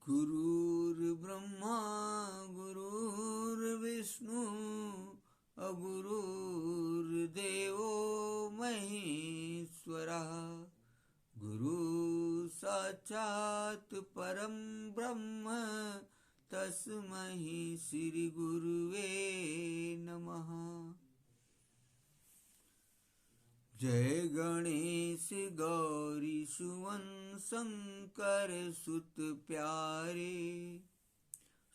गुरुर्ब्रह्मा गुरुर्विष्णु गुरुर्देवो महेश्वरः गुरु साक्षात् परं ब्रह्म तस्मै श्री गुरुवे नमः। जय गणेश गौरी सुवन शंकर सुत प्यारे,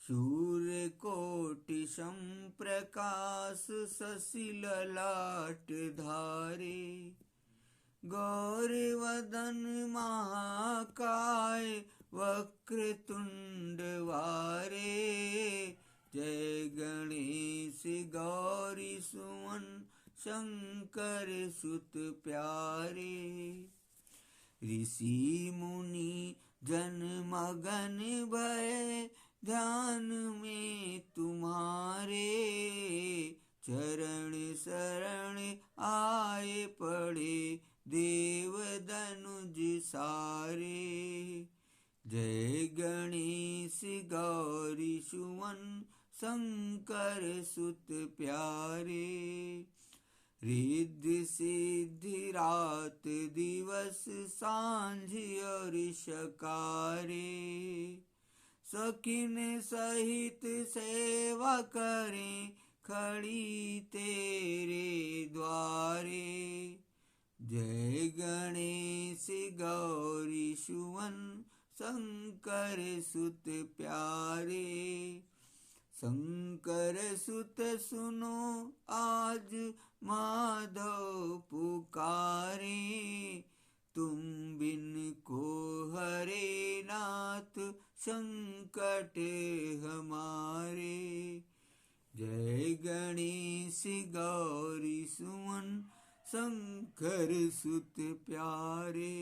सूर्य कोटि संप्रकाश शशि ललाट धारे, गौरी वदन महाकाय वक्रतुंड वारे। जय गणेश गौरी सुवन शंकर सुत प्यारे, ऋषि मुनि जन मगन भय ध्यान में तुम्हारे, चरण शरण आए पड़े देव दनुज सारे। जय गणेश गौरी सुवन शंकर सुत प्यारे, रिद्धि सिद्धि रात दिवस सांझ और सकारे, सखिन सहित सेवा करें खड़ी तेरे द्वारे। जय गणेश गौरी सुवन शंकर सुत प्यारे, शंकर सुत सुनो आज माधव पुकारे, तुम बिन को हरे नाथ संकट हमारे। जय गणेश गौरी सुवन शंकर सुत प्यारे।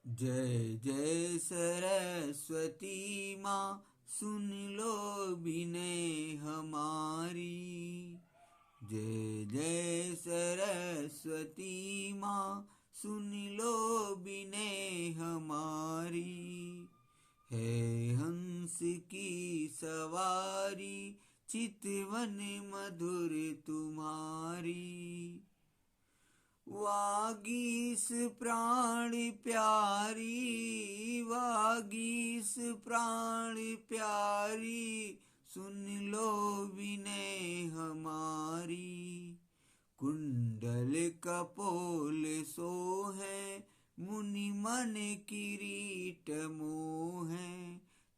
जय जय सरस्वती माँ सुन लो विनय हमारी, जय जय सरस्वती माँ सुन लो विनय हमारी। है हंस की सवारी चितवन मधुर तुम्हारी, वागीश प्राण प्यारी वागीश प्राण प्यारी, सुन लो विनय हमारी। कुंडल कपोल सोहे मुनि मन किरीट मोहे,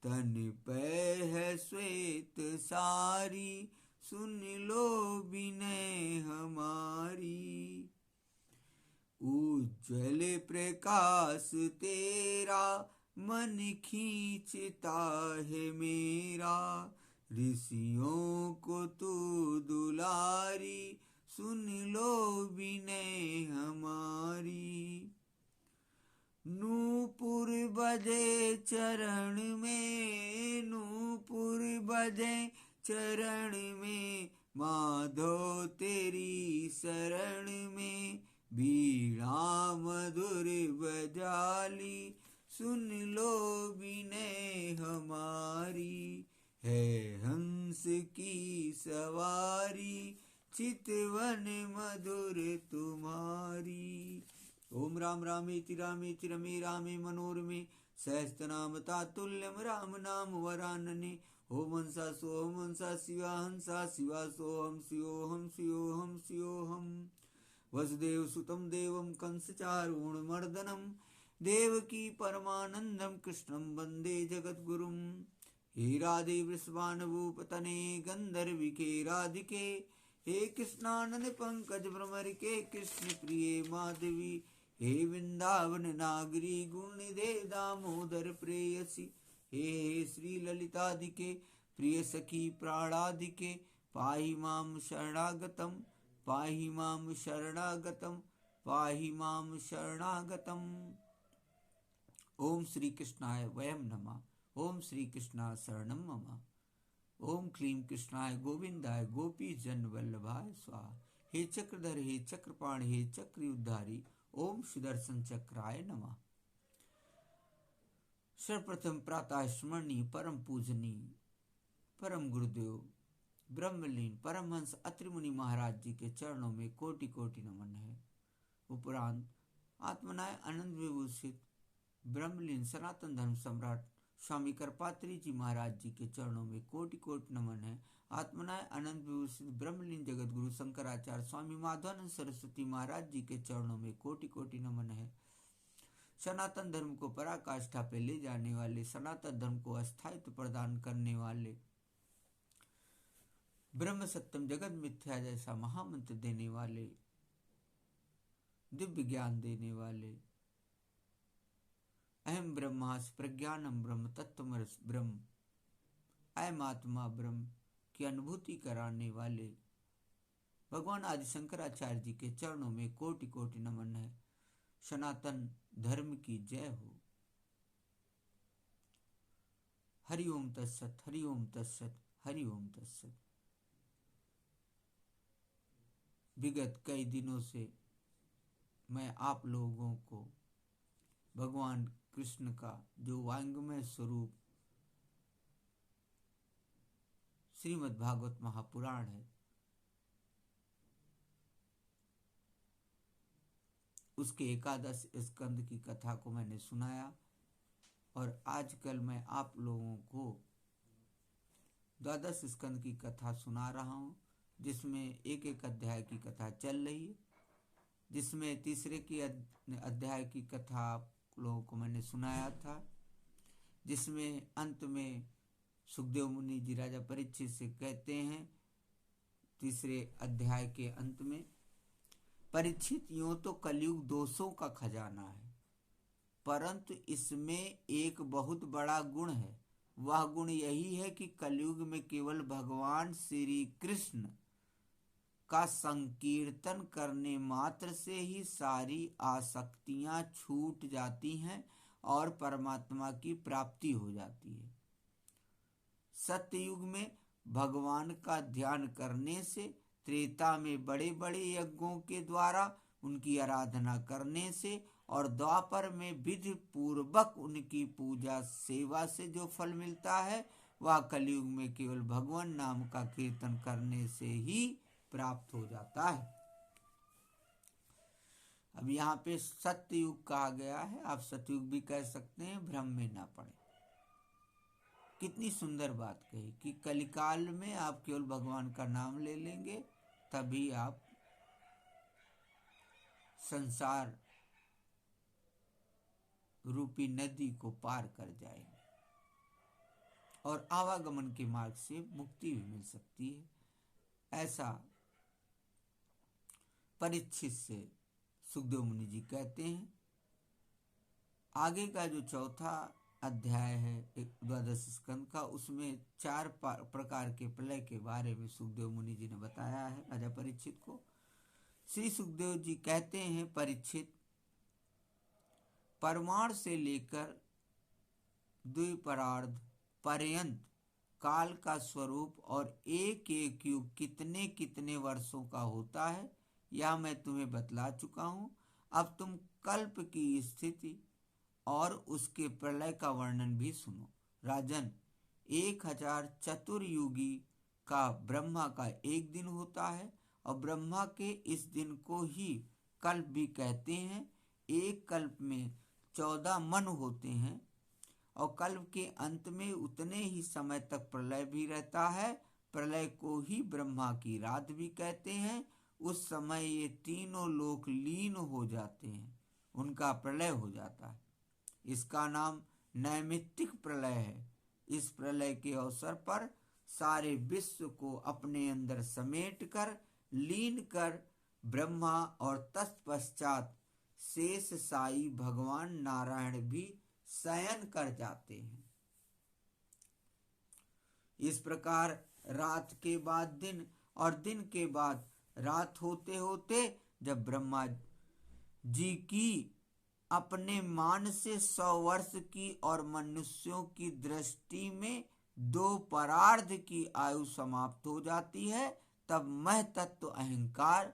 तन पे है श्वेत सारी, सुन लो विनय हमारी। उज्ज्वल प्रकाश तेरा मन खींचता है मेरा, ऋषियों को तू दुलारी, सुन लो विनय हमारी। नूपुर बजे चरण में नूपुर बजे चरण में, माधो तेरी शरण में बीणा मधुर बजाली, सुन लो विनय हमारी। है हंस की सवारी चितवन मधुर तुम्हारी। ओम राम रामेति रामेति रमे रामे मनोरमे, सहस्त्रनाम तातुल्यम राम नाम वरानने। ओम हंसा सोहम हंसा शिवा हंसा शिवा सोहम शिवोहम शिवोहम शिवोहम। वसुदेव सुतं देवं कंसचारूणमर्दनं, देवकी परमानंदं कृष्णं वंदे जगद्गुरुं। हे राधे वृषभानुभूपतने गंधर्विके राधिके, हे कृष्णानंद पंकज भ्रमरिके कृष्ण प्रिय माधवी। हे वृंदावन नागरी गुणनिधे दामोदर प्रेयसी, हे श्री ललितादिके प्रिय सखी प्राणादिके, पाहि मां शरणागतम पाहि मां शरणागतम पाहि मां शरणागतम। ओम श्री कृष्णाय वयम नमः। ओम श्री कृष्णा शरणम मम। ओम क्लीं कृष्णाय गोविंदाय गोपी जन वल्लभाय स्वाहा। हे चक्रधर हे चक्रपाण हे चक्रयुद्धारी, ओम सुदर्शन चक्राय नमः। सर्वप्रथम प्रातः स्मरणीय परम पूजनीय परम गुरुदेव ब्रह्मलीन परमहंस अत्रि मुनि महाराज जी के चरणों में कोटि कोटि नमन है। उपरांत आत्मनाय आनंद विभूषित ब्रह्मलीन सनातन धर्म सम्राट स्वामी करपात्री जी महाराज जी के चरणों में कोटि कोटि नमन है। आत्मनाय आनंद विभूषित ब्रह्मलीन जगत गुरु शंकराचार्य स्वामी माधवानंद सरस्वती महाराज जी के चरणों में कोटि कोटि नमन है। सनातन धर्म को पराकाष्ठा पे ले जाने वाले, सनातन धर्म को अस्थायित्व प्रदान करने वाले, ब्रह्म सत्यम जगत मिथ्या जैसा महामंत्र देने वाले, दिव्य ज्ञान देने वाले, अहम ब्रह्मास्मि प्रज्ञानम ब्रह्म तत्वमसि ब्रह्म, अयम आत्मा ब्रह्म की अनुभूति कराने वाले भगवान आदि शंकराचार्य जी के चरणों में कोटि कोटि नमन है। सनातन धर्म की जय हो। हरि ओम तत्सत, हरि ओम तत्सत, हरि ओम तत्सत। विगत कई दिनों से मैं आप लोगों को भगवान कृष्ण का जो वांग्मय स्वरूप श्रीमद् भागवत महापुराण है, उसके 11 स्कंद की कथा को मैंने सुनाया और आजकल मैं आप लोगों को 12 स्कंद की कथा सुना रहा हूँ, जिसमें एक एक अध्याय की कथा चल रही है। जिसमें तीसरे की अध्याय की कथा आप लोगों को मैंने सुनाया था, जिसमें अंत में सुखदेव मुनि जी राजा परीक्षित से कहते हैं तीसरे अध्याय के अंत में, परीक्षित यूं तो कलयुग दोषों का खजाना है, परंतु इसमें एक बहुत बड़ा गुण है। वह गुण यही है कि कलयुग में केवल भगवान श्री कृष्ण का संकीर्तन करने मात्र से ही सारी आसक्तियां छूट जाती हैं और परमात्मा की प्राप्ति हो जाती है। सत्ययुग में भगवान का ध्यान करने से, त्रेता में बड़े बड़े यज्ञों के द्वारा उनकी आराधना करने से और द्वापर में विधि पूर्वक उनकी पूजा सेवा से जो फल मिलता है, वह कलयुग में केवल भगवान नाम का कीर्तन करने से ही प्राप्त हो जाता है। अब यहाँ पे सत्ययुग कहा गया है, आप सतयुग भी कह सकते हैं, भ्रम में ना पड़े। कितनी सुंदर बात कही कि कलिकाल में आप केवल भगवान का नाम ले लेंगे, तभी आप संसार रूपी नदी को पार कर जाएंगे और आवागमन के मार्ग से मुक्ति भी मिल सकती है। ऐसा परीक्षित से सुखदेव मुनि जी कहते हैं। आगे का जो चौथा अध्याय है 12 स्कंद का, उसमें 4 प्रकार के प्रलय के बारे में सुखदेव मुनि जी ने बताया है राजा परीक्षित को। श्री सुखदेव जी कहते हैं, परीक्षित, परमाणु से लेकर द्विपरार्ध पर्यंत काल का स्वरूप और एक एक युग कितने कितने वर्षों का होता है, यह मैं तुम्हें बतला चुका हूँ। अब तुम कल्प की स्थिति और उसके प्रलय का वर्णन भी सुनो। राजन, 1000 चतुर्युगी का ब्रह्मा का एक दिन होता है और ब्रह्मा के इस दिन को ही कल्प भी कहते हैं। एक कल्प में 14 मन होते हैं और कल्प के अंत में उतने ही समय तक प्रलय भी रहता है। प्रलय को ही ब्रह्मा की रात भी कहते हैं। उस समय ये तीनों लोक लीन हो जाते हैं, उनका प्रलय हो जाता है। इसका नाम नैमित्तिक प्रलय है। इस प्रलय के अवसर पर सारे विश्व को अपने अंदर समेट कर लीन कर ब्रह्मा और तत्पश्चात शेष साई भगवान नारायण भी शयन कर जाते हैं। इस प्रकार रात के बाद दिन और दिन के बाद रात होते होते जब ब्रह्मा जी की अपने मान से 100 वर्ष की और मनुष्यों की दृष्टि में 2 परार्ध की आयु समाप्त हो जाती है, तब मह तत्व अहंकार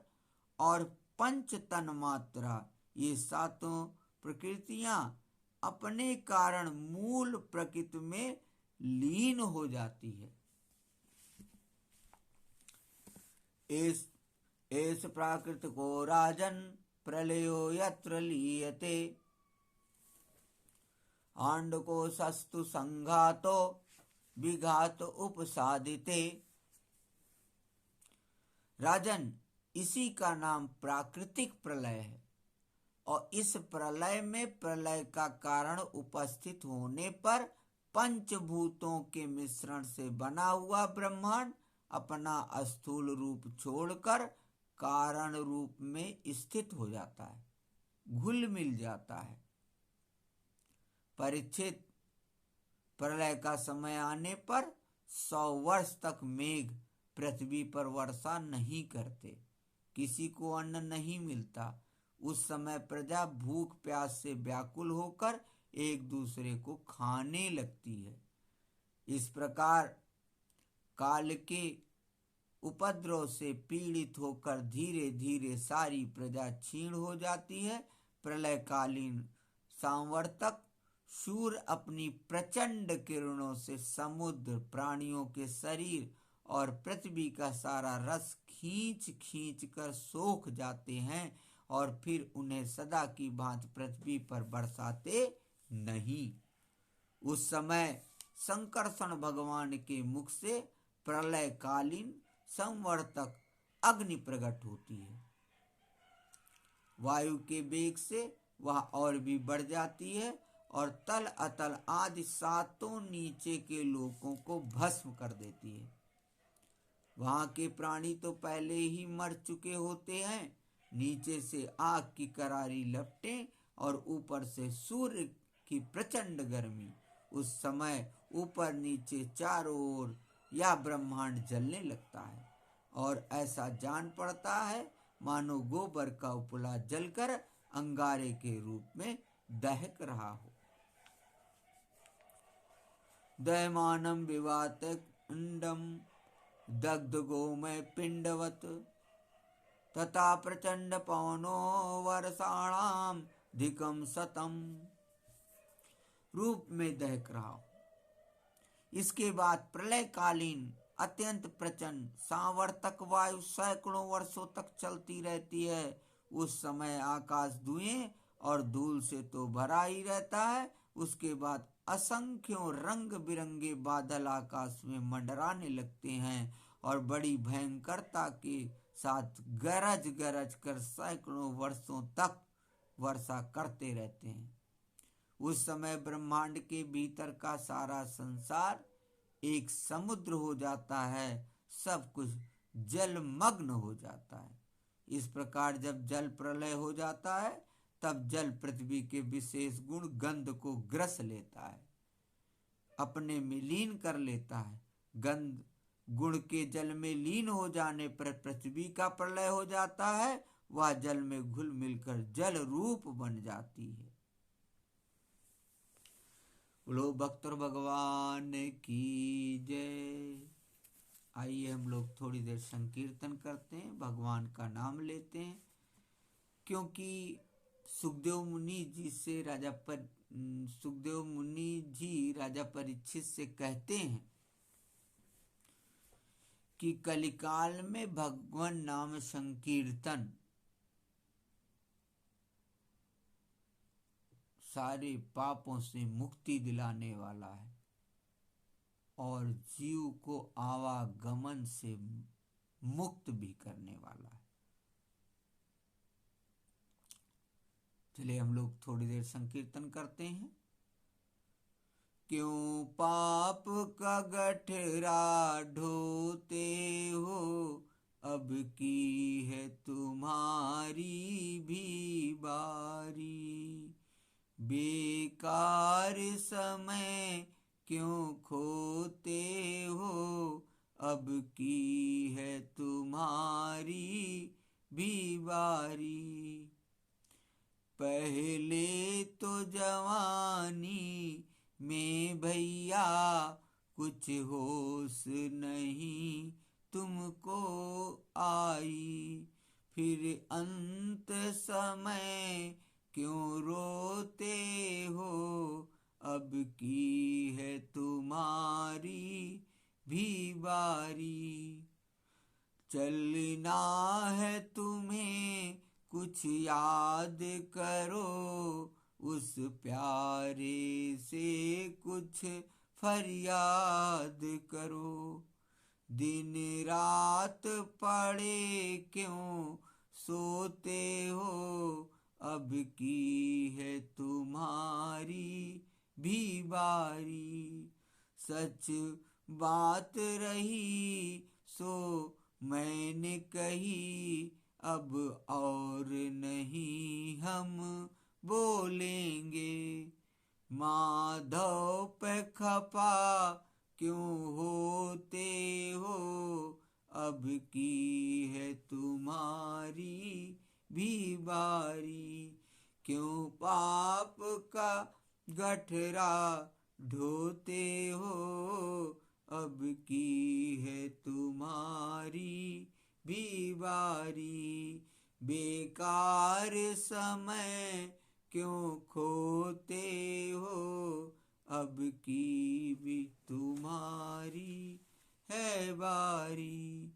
और पंच तन मात्रा, ये 7 प्रकृतियां अपने कारण मूल प्रकृति में लीन हो जाती है। एस प्राकृत को राजन प्रलयो यत्र लीयते, आंड को सस्तु संघातो विघात उपसादिते। राजन, इसी का नाम प्राकृतिक प्रलय है और इस प्रलय में प्रलय का कारण उपस्थित होने पर पंचभूतों के मिश्रण से बना हुआ ब्रह्मांड अपना स्थूल रूप छोड़कर कारण रूप में स्थित हो जाता है, घुल मिल जाता है। परीक्षित, प्रलय का समय आने पर 100 वर्ष तक मेघ पृथ्वी पर वर्षा नहीं करते, किसी को अन्न नहीं मिलता। उस समय प्रजा भूख प्यास से व्याकुल होकर एक दूसरे को खाने लगती है। इस प्रकार काल के उपद्रव से पीड़ित होकर धीरे धीरे सारी प्रजा क्षीण हो जाती है। प्रलयकालीन सांवर्तक सूर्य अपनी प्रचंड किरणों से समुद्र, प्राणियों के शरीर और पृथ्वी का सारा रस खींच खींच कर सोख जाते हैं और फिर उन्हें सदा की भांति पृथ्वी पर बरसाते नहीं। उस समय संकर्षण भगवान के मुख से प्रलयकालीन संवर्तक अग्नि प्रकट होती है। वायु के वेग से वह और भी बढ़ जाती है और तल अतल आदि सातों नीचे के लोकों को भस्म कर देती है। वहां के प्राणी तो पहले ही मर चुके होते हैं। नीचे से आग की करारी लपटें और ऊपर से सूर्य की प्रचंड गर्मी। उस समय ऊपर नीचे चारों ओर यह ब्रह्मांड जलने लगता है और ऐसा जान पड़ता है मानो गोबर का उपला जलकर अंगारे के रूप में दहक रहा हो। दयमानम विवात अंडम दग्ध गोमय पिंडवत, तथा प्रचंड पवनो वर्षाणाम धिकम सतम। रूप में दहक रहा हो। इसके बाद प्रलयकालीन अत्यंत प्रचंड सांवर्तक वायु सैकड़ों वर्षों तक चलती रहती है। उस समय आकाश धुएं और धूल से तो भरा ही रहता है। उसके बाद असंख्यों रंग बिरंगे बादल आकाश में मंडराने लगते हैं और बड़ी भयंकरता के साथ गरज गरज कर सैकड़ों वर्षों तक वर्षा करते रहते हैं। उस समय ब्रह्मांड के भीतर का सारा संसार एक समुद्र हो जाता है, सब कुछ जलमग्न हो जाता है। इस प्रकार जब जल प्रलय हो जाता है तब जल पृथ्वी के विशेष गुण गंध को ग्रस लेता है, अपने में लीन कर लेता है। गंध गुण के जल में लीन हो जाने पर पृथ्वी का प्रलय हो जाता है। वह जल में घुल मिलकर जल रूप बन जाती है। बोलो भक्तर भगवान की जय। आइए हम लोग थोड़ी देर संकीर्तन करते हैं, भगवान का नाम लेते हैं। क्योंकि सुखदेव मुनि जी राजा परीक्षित से कहते हैं कि कलिकाल में भगवान नाम संकीर्तन सारे पापों से मुक्ति दिलाने वाला है और जीव को आवागमन से मुक्त भी करने वाला है। चलिए हम लोग थोड़ी देर संकीर्तन करते हैं। क्यों पाप का गठरा ढोते हो, अब की है तुम्हारी भी बारी। बेकार समय क्यों खोते हो, अब की है तुम्हारी भी बारी। पहले तो जवानी में भैया कुछ होश नहीं तुमको आई, फिर अंत समय क्यों रोते हो, अब की है तुम्हारी भी बारी। चलना है तुम्हें कुछ याद करो, उस प्यारे से कुछ फरियाद करो। दिन रात पड़े क्यों सोते हो, अब की है तुम्हारी भी बारी। सच बात रही सो मैंने कही, अब और नहीं हम बोलेंगे। माधव पे खपा क्यों होते हो, अब की है तुम्हारी भी बारी। क्यों पाप का गठरा ढोते हो, अब की है तुम्हारी भी बारी। बेकार समय क्यों खोते हो, अब की भी तुम्हारी है बारी।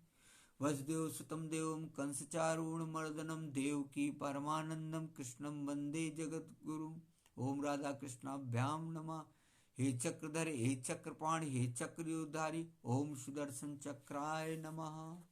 वसुदेव सुतम देवम कंस चारूणमर्दनम देवकी परमानंदम कृष्णम वंदे जगत गुरु। ओम राधा कृष्णाभ्याम नमः। हे चक्रधर हे चक्रपाणि हे चक्रधारी, ओम सुदर्शन चक्राय नमः।